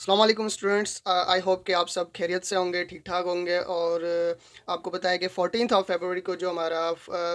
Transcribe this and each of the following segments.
अस्सलाम वालेकुम students. I hope कि आप सब खैरियत से होंगे, ठीक ठाक होंगे। और आपको पता है कि 14 फरवरी को जो हमारा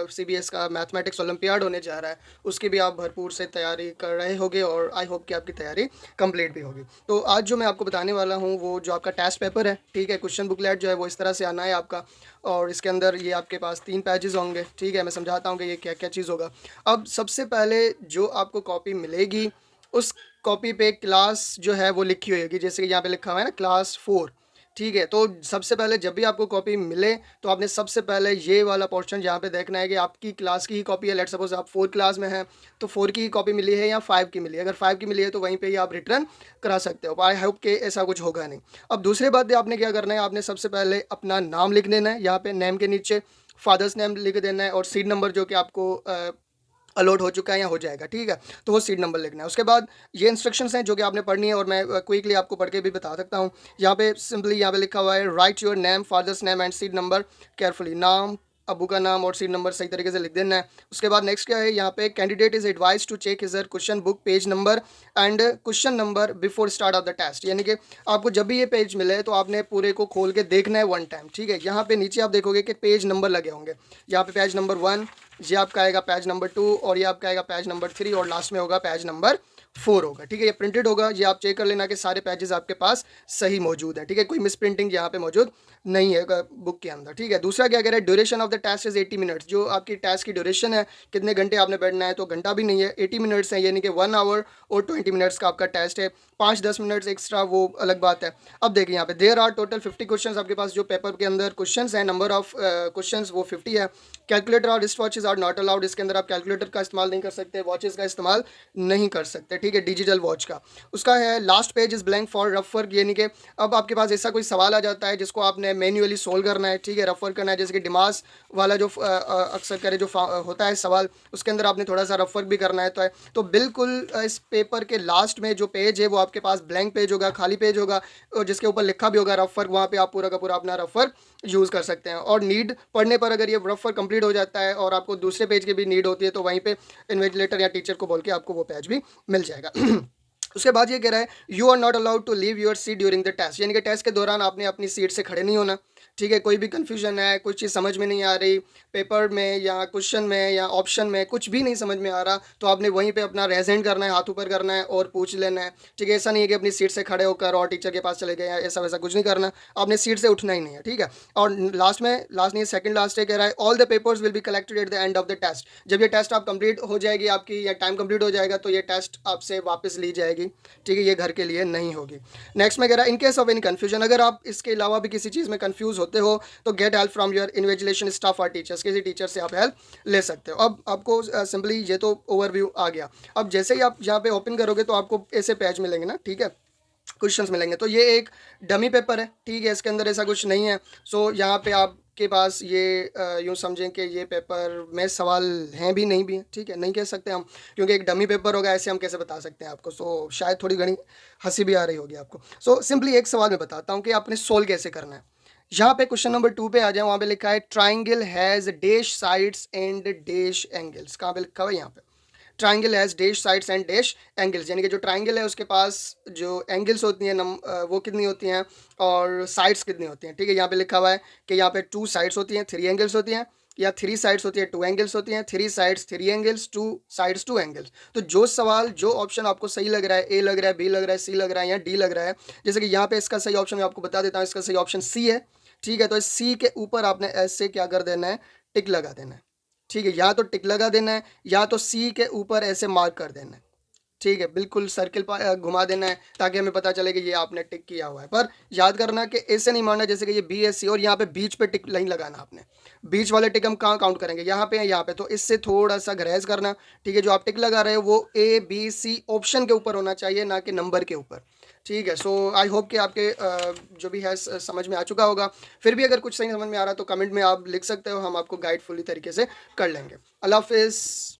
सीबीएस का मैथमेटिक्स ओलंपियाड होने जा रहा है, उसकी भी आप भरपूर से तैयारी कर रहे होगे और आई होप कि आपकी तैयारी कंप्लीट भी होगी। तो आज जो मैं आपको बताने वाला हूँ वो जो आपका टेस्ट पेपर है, ठीक है, क्वेश्चन बुकलेट जो है वो इस तरह से आना है आपका। और इसके अंदर ये आपके पास 3 पेजेस होंगे, ठीक है। मैं समझाता हूँ कि ये क्या क्या चीज़ होगा। अब सबसे पहले जो आपको कॉपी मिलेगी, उस कॉपी पे क्लास जो है वो लिखी हुई होगी, जैसे कि यहाँ पे लिखा हुआ है ना, क्लास 4, ठीक है। तो सबसे पहले जब भी आपको कॉपी मिले तो आपने सबसे पहले ये वाला पोर्शन यहाँ पे देखना है कि आपकी क्लास की ही कॉपी है। लेट सपोज आप 4 क्लास में हैं तो 4 की ही कॉपी मिली है या 5 की मिली है। अगर 5 की मिली है तो वहीं पे ही आप रिटर्न करा सकते हो। आई होप कि ऐसा कुछ होगा नहीं। अब दूसरी बात आपने क्या करना है, आपने सबसे पहले अपना नाम लिख देना है। यहाँ पे नेम के नीचे फादर्स नेम लिख देना है और सीट नंबर जो कि आपको अलॉट हो चुका है या हो जाएगा, ठीक है। तो वो सीट नंबर लिखना है। उसके बाद ये इंस्ट्रक्शंस हैं जो कि आपने पढ़नी है और मैं क्विकली आपको पढ़ के भी बता सकता हूँ। यहाँ पे सिंपली यहाँ पे लिखा हुआ है, right your name, father's name and seat number carefully. नाम, अबू का नाम और सीट नंबर सही तरीके से लिख देना है। उसके बाद नेक्स्ट क्या है, यहाँ पे candidate is advise to check his her question book page number and question number before start of the test. यानी कि आपको जब भी ये पेज मिले तो आपने पूरे को खोल के देखना है वन टाइम, ठीक है। यहाँ पे नीचे आप देखोगे कि पेज नंबर लगे होंगे। यहाँ पे पेज नंबर 1, ये आपका आएगा पेज नंबर 2 और ये आपका आएगा पेज नंबर 3 और लास्ट में होगा पेज नंबर 4 होगा, ठीक है। ये प्रिंटेड होगा, ये आप चेक कर लेना कि सारे पेजेस आपके पास सही मौजूद है, ठीक है। कोई मिस प्रिंटिंग यहाँ पे मौजूद नहीं है बुक के अंदर, ठीक है। दूसरा क्या कह रहा है, duration of the test is 80 minutes. जो आपकी टेस्ट की ड्यूरेशन है, कितने घंटे आपने बैठना है, तो घंटा भी नहीं है, 80 मिनट्स है, यानी कि 1 आवर और 20 मिनट्स का आपका टेस्ट है। 5-10 मिनट्स एक्स्ट्रा वो अलग बात है। अब देखिए यहाँ पे देयर आर टोटल 50 क्वेश्चंस आपके पास जो पेपर के अंदर क्वेश्चंस हैं, नंबर ऑफ क्वेश्चंस वो 50 है। कैलकुलेटर और wrist watches are not allowed. इसके अंदर आप कैलकुलेटर का इस्तेमाल नहीं कर सकते, वॉचेस का इस्तेमाल नहीं कर सकते, ठीक है, डिजिटल वॉच का। उसका है last page is blank for rough work, यानी कि अब आपके पास ऐसा कोई सवाल आ जाता है जिसको आपने मैन्युअली सोल्व करना है, ठीक है, रफ वर्क करना है। जैसे कि डिमास वाला जो अक्सर करे जो होता है सवाल, उसके अंदर आपने थोड़ा सा रफ वर्क भी करना है। तो बिल्कुल इस पेपर के लास्ट में जो पेज है वो आपके पास ब्लैंक पेज होगा, खाली पेज होगा, और जिसके ऊपर लिखा भी होगा रफ वर्क। वहाँ पे आप पूरा का पूरा अपना रफ वर्क यूज़ कर सकते हैं। और नीड पढ़ने पर अगर ये रफ वर्क कंप्लीट हो जाता है और आपको दूसरे पेज की भी नीड होती है तो वहीं पे इन्विजिलेटर या टीचर को बोल के आपको वो पेज भी मिल जाएगा। उसके बाद ये कह रहा है, you are not allowed to leave your seat during the test, यानी कि टेस्ट के दौरान आपने अपनी सीट से खड़े नहीं होना, ठीक है। कोई भी कन्फ्यूजन है, कुछ चीज़ समझ में नहीं आ रही पेपर में या क्वेश्चन में या ऑप्शन में, कुछ भी नहीं समझ में आ रहा, तो आपने वहीं पे अपना रेजेंट करना है, हाथ ऊपर करना है और पूछ लेना है, ठीक है। ऐसा नहीं है कि अपनी सीट से खड़े होकर और टीचर के पास चले गए, ऐसा वैसा कुछ नहीं करना, आपने सीट से उठना ही नहीं है, ठीक है। और लास्ट नहीं, सेकंड लास्ट है, कह रहा है all the papers will be collected at the end of the test. जब ये टेस्ट आप कंप्लीट हो जाएगी आपकी या टाइम कंप्लीट हो जाएगा तो ये टेस्ट आपसे वापस ली जाएगी, ठीक है, ये घर के लिए नहीं होगी। नेक्स्ट में कह रहा है, in case of any confusion, अगर आप इसके अलावा भी किसी चीज़ में कन्फ्यूज होते हो तो get help from your invigilation staff और टीचर्स, किसी टीचर से आप हेल्प ले सकते हो। अब आपको सिंपली ये तो ओवरव्यू आ गया। अब जैसे ही आप यहाँ पे ओपन करोगे तो आपको ऐसे पेज मिलेंगे ना, ठीक है, क्वेश्चंस मिलेंगे। तो ये एक डमी पेपर है, ठीक है, इसके अंदर ऐसा कुछ नहीं है। सो यहाँ पे आपके पास ये यूँ समझें कि ये पेपर में सवाल हैं भी नहीं भी हैं, ठीक है, नहीं कह सकते हम, क्योंकि एक डमी पेपर होगा, ऐसे हम कैसे बता सकते हैं आपको। सो शायद थोड़ी घनी हंसी भी आ रही होगी आपको। सो सिंपली एक सवाल मैं बताता हूँ कि आपने सोल्व कैसे करना है। यहाँ पे क्वेश्चन नंबर 2 पे आ जाए, वहाँ पे लिखा है triangle has dash sides and dash angles. कहाँ पे लिखा हुआ है, यहाँ पे triangle has dash sides and dash angles, यानी कि जो ट्राइंगल है उसके पास जो एंगल्स होती हैं वो कितनी होती हैं और साइड्स कितनी होती हैं, ठीक है। यहाँ पे लिखा हुआ है कि यहाँ पे 2 साइड्स होती हैं, 3 एंगल्स होती हैं, या 3 साइड्स होती है, 2 एंगल्स होती हैं, 3 साइड्स 3 एंगल्स, 2 साइड्स 2 एंगल्स। तो जो सवाल जो ऑप्शन आपको सही लग रहा है, ए लग रहा है, बी लग रहा है, सी लग रहा है या डी लग रहा है, जैसे कि यहाँ पे इसका सही ऑप्शन मैं आपको बता देता हूँ, इसका सही ऑप्शन सी है, ठीक है। तो इस सी के ऊपर आपने ऐसे क्या कर देना है, टिक लगा देना है, ठीक है। या तो टिक लगा देना है या तो सी के ऊपर ऐसे मार्क कर देना है, ठीक है, बिल्कुल सर्किल घुमा देना है ताकि हमें पता चले कि ये आपने टिक किया हुआ है। पर याद करना कि ऐसे नहीं मानना जैसे कि ये बी एस सी और यहाँ पे बीच पे टिक नहीं लगाना आपने। बीच वाले टिक हम कहाँ काउंट करेंगे, यहाँ पे या यहाँ पे, तो इससे थोड़ा सा गरहज करना, ठीक है। जो आप टिक लगा रहे हो वो ए बी सी ऑप्शन के ऊपर होना चाहिए, ना कि नंबर के ऊपर, ठीक है। सो आई होप कि आपके जो भी है समझ में आ चुका होगा। फिर भी अगर कुछ सही समझ में आ रहा है तो कमेंट में आप लिख सकते हो, हम आपको गाइड फुली तरीके से कर लेंगे। अल्लाह हाफिज़।